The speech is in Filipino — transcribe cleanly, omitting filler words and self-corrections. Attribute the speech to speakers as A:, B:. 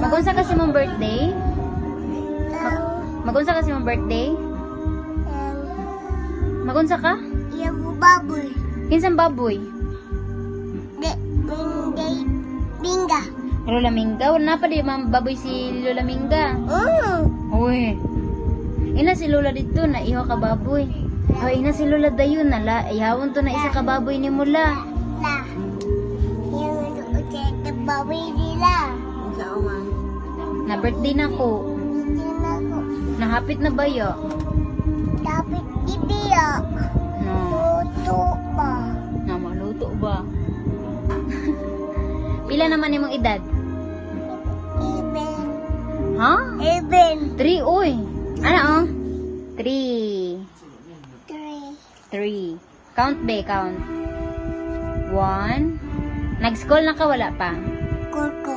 A: Magunsa kasi mong birthday? Magunsa kasi mong birthday? Magunsa ka?
B: Yung baboy.
A: Kinsang baboy?
B: Binga.
A: Lola Minga? Wala na pa di baboy si Lola Minga. Uy. Ina si Lola dito na iho ka baboy. Ay, ina si Lola dayon na la. Ihawon to na isa ka baboy ni mula.
B: La. Yung baboy nila.
A: Na birthday na ko.
B: Hindi na ko.
A: Nahapit na ba yo?
B: Dapat ibiyak.
A: No.
B: Tuto pa.
A: Na maluto ba? Pila naman imong edad?
B: Even.
A: Ha?
B: Even.
A: 3 uy. Ano oh? 3.
B: 3.
A: 3. Count be, count. 1. Nag-school na ka, wala pa?
B: Kurko.